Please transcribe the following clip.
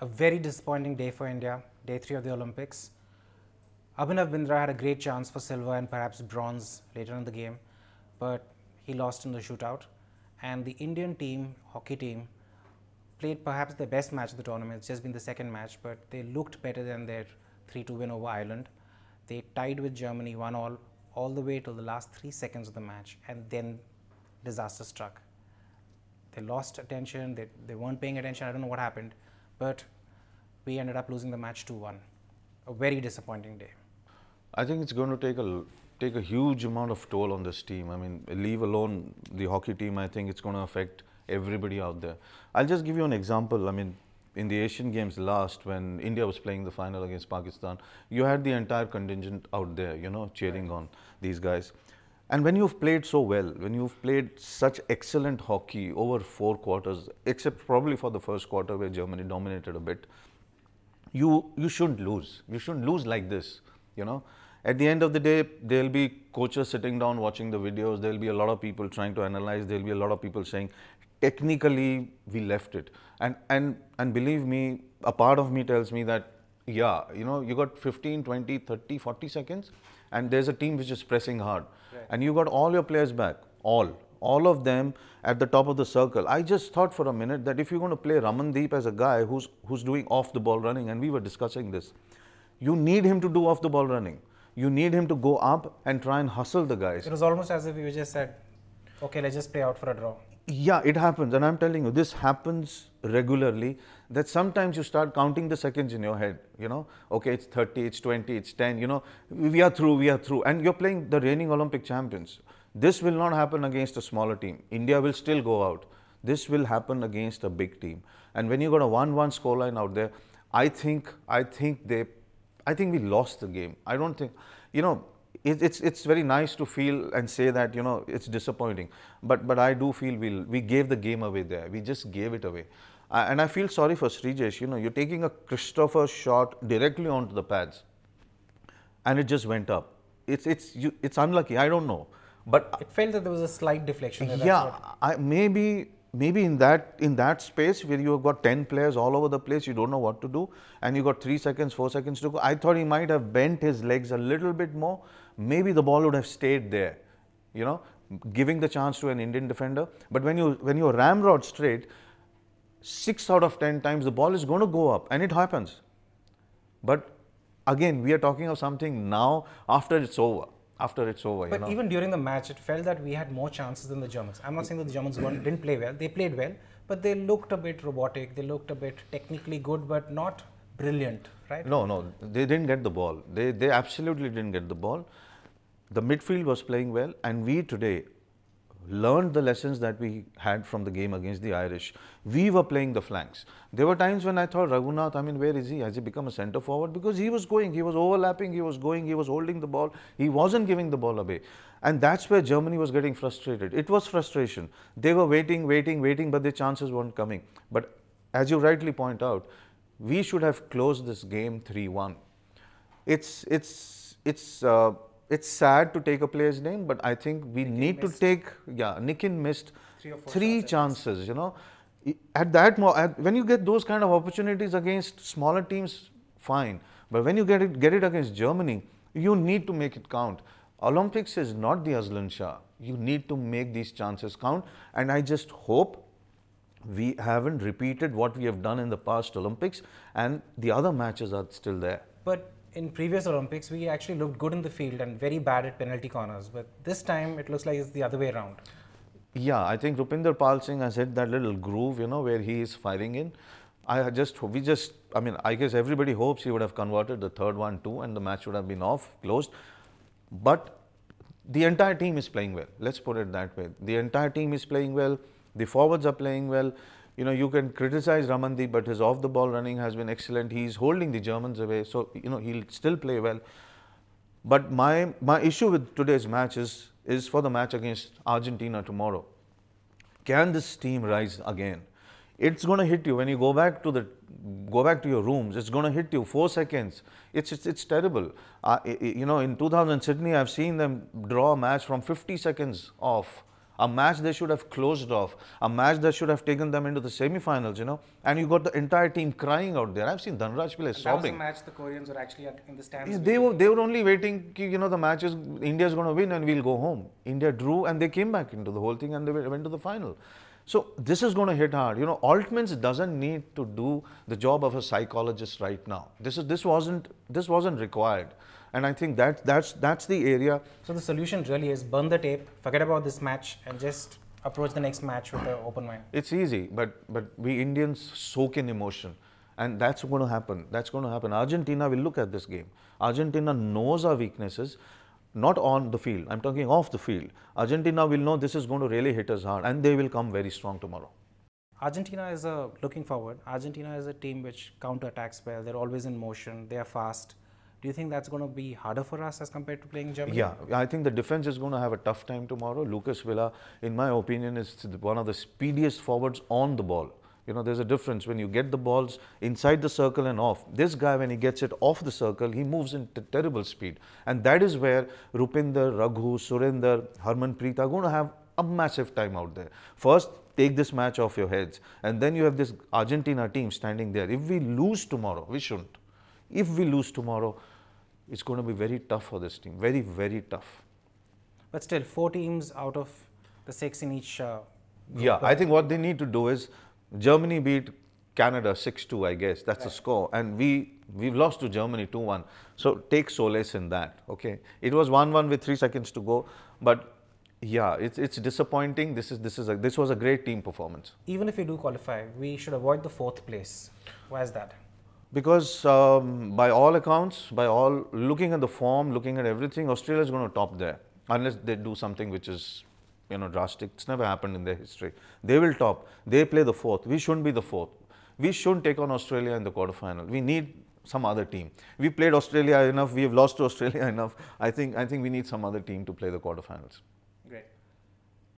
A very disappointing day for India, day 3 of the Olympics. Abhinav Bindra had a great chance for silver and perhaps bronze later in the game, but he lost in the shootout. And the Indian team, hockey team, played perhaps their best match of the tournament. It's just been the second match, but they looked better than their 3-2 win over Ireland. They tied with Germany 1-all the way till the last 3 seconds of the match, and then disaster struck. They lost attention, they weren't paying attention, I don't know what happened, but we ended up losing the match 2-1. A very disappointing day. I think it's going to take a huge amount of toll on this team. I mean, leave alone the hockey team, I think it's going to affect everybody out there. I'll just give you an example. I mean, in the Asian Games last, when India was playing the final against Pakistan, you had the entire contingent out there, you know, cheering on these guys. And when you've played so well, when you've played such excellent hockey over 4 quarters, except probably for the first quarter where Germany dominated a bit, you shouldn't lose. You shouldn't lose like this, you know. At the end of the day, there'll be coaches sitting down watching the videos. There'll be a lot of people trying to analyze. There'll be a lot of people saying, technically, we left it. And believe me, a part of me tells me that, yeah, you know, you got 15, 20, 30, 40 seconds, and there's a team which is pressing hard. Right. And you got all your players back, all of them at the top of the circle. I just thought for a minute that if you're going to play Ramandeep as a guy who's doing off the ball running, and we were discussing this, you need him to do off the ball running. You need him to go up and try and hustle the guys. It was almost as if you just said, okay, let's just play out for a draw. Yeah, it happens, and I'm telling you, this happens regularly, that sometimes you start counting the seconds in your head, you know, okay, it's 30, it's 20, it's 10, you know, we are through, and you're playing the reigning Olympic champions. This will not happen against a smaller team. India will still go out. This will happen against a big team. And when you got a 1-1 scoreline out there, I think we lost the game. I don't think, you know, it's very nice to feel and say that, you know, it's disappointing. But I do feel we gave the game away there. We just gave it away. And I feel sorry for Srijesh. You know, you're taking a Christopher shot directly onto the pads, and it just went up. It's unlucky. I don't know. But it felt that there was a slight deflection. Yeah, maybe in that space where you've got 10 players all over the place, you don't know what to do, and you got 3 seconds, 4 seconds to go. I thought he might have bent his legs a little bit more. Maybe the ball would have stayed there, you know, giving the chance to an Indian defender. But when you ramrod straight, 6 out of 10 times the ball is going to go up, and it happens. But again, we are talking of something now after it's over. But you know, even during the match, it felt that we had more chances than the Germans. I'm not saying that the Germans didn't play well. They played well, but they looked a bit robotic. They looked a bit technically good, but not brilliant, right? No, they didn't get the ball. They absolutely didn't get the ball. The midfield was playing well, and we today learned the lessons that we had from the game against the Irish. We were playing the flanks. There were times when I thought, Raghunath, I mean, where is he? Has he become a centre forward? Because he was going, he was overlapping, he was going, he was holding the ball, he wasn't giving the ball away. And that's where Germany was getting frustrated. It was frustration. They were waiting, but the chances weren't coming. But as you rightly point out, we should have closed this game 3-1. It's sad to take a player's name, but I think we need to take, Nikin missed 3 chances, you know. At that when you get those kind of opportunities against smaller teams, fine. But when you get it against Germany, you need to make it count. Olympics is not the Aslan Shah. You need to make these chances count. And I just hope we haven't repeated what we have done in the past Olympics, and the other matches are still there. But in previous Olympics, we actually looked good in the field and very bad at penalty corners. But this time, it looks like it's the other way around. Yeah, I think Rupinder Pal Singh has hit that little groove, you know, where he is firing in. I mean, I guess everybody hopes he would have converted the third one too, and the match would have been closed. But the entire team is playing well. Let's put it that way. The entire team is playing well. The forwards are playing well. You know, you can criticize Ramandeep, but his off-the-ball running has been excellent. He's holding the Germans away, so, you know, he'll still play well. But my issue with today's match is for the match against Argentina tomorrow. Can this team rise again? It's going to hit you when you go back to your rooms. It's going to hit you 4 seconds. It's terrible. You know, in 2000 Sydney, I've seen them draw a match from 50 seconds off. A match they should have closed off. A match that should have taken them into the semi-finals, you know. And you got the entire team crying out there. I've seen Dhanraj play sobbing. That was a match the Koreans were actually in the stands. Yeah, they were only waiting, you know, the match is, India's going to win and we'll go home. India drew and they came back into the whole thing and they went to the final. So this is going to hit hard. You know, Altmans doesn't need to do the job of a psychologist right now. This wasn't required, and I think that's the area. So the solution really is burn the tape, forget about this match, and just approach the next match with an open mind. It's easy, but we Indians soak in emotion, and that's going to happen. That's going to happen. Argentina will look at this game. Argentina knows our weaknesses. Not on the field, I'm talking off the field. Argentina will know this is going to really hit us hard and they will come very strong tomorrow. Argentina is looking forward. Argentina is a team which counter-attacks well. They're always in motion. They are fast. Do you think that's going to be harder for us as compared to playing Germany? Yeah, I think the defense is going to have a tough time tomorrow. Lucas Villa, in my opinion, is one of the speediest forwards on the ball. You know, there's a difference when you get the balls inside the circle and off. This guy, when he gets it off the circle, he moves in terrible speed. And that is where Rupinder, Raghu, Surinder, Harmanpreet are going to have a massive time out there. First, take this match off your heads. And then you have this Argentina team standing there. If we lose tomorrow, we shouldn't. If we lose tomorrow, it's going to be very tough for this team. Very, very tough. But still, 4 teams out of the 6 in each group. Yeah, I think what they need to do is, Germany beat Canada 6-2, I guess. That's the score. And we've lost to Germany 2-1. So take solace in that, okay? It was 1-1 with 3 seconds to go. But yeah, it's disappointing. This was a great team performance. Even if we do qualify, we should avoid the 4th place. Why is that? Because by all accounts, looking at the form, looking at everything, Australia is going to top there. Unless they do something which is, you know, drastic. It's never happened in their history. They will top. They play the 4th. We shouldn't be the 4th. We shouldn't take on Australia in the quarterfinal. We need some other team. We played Australia enough. We have lost to Australia enough. I think we need some other team to play the quarterfinals.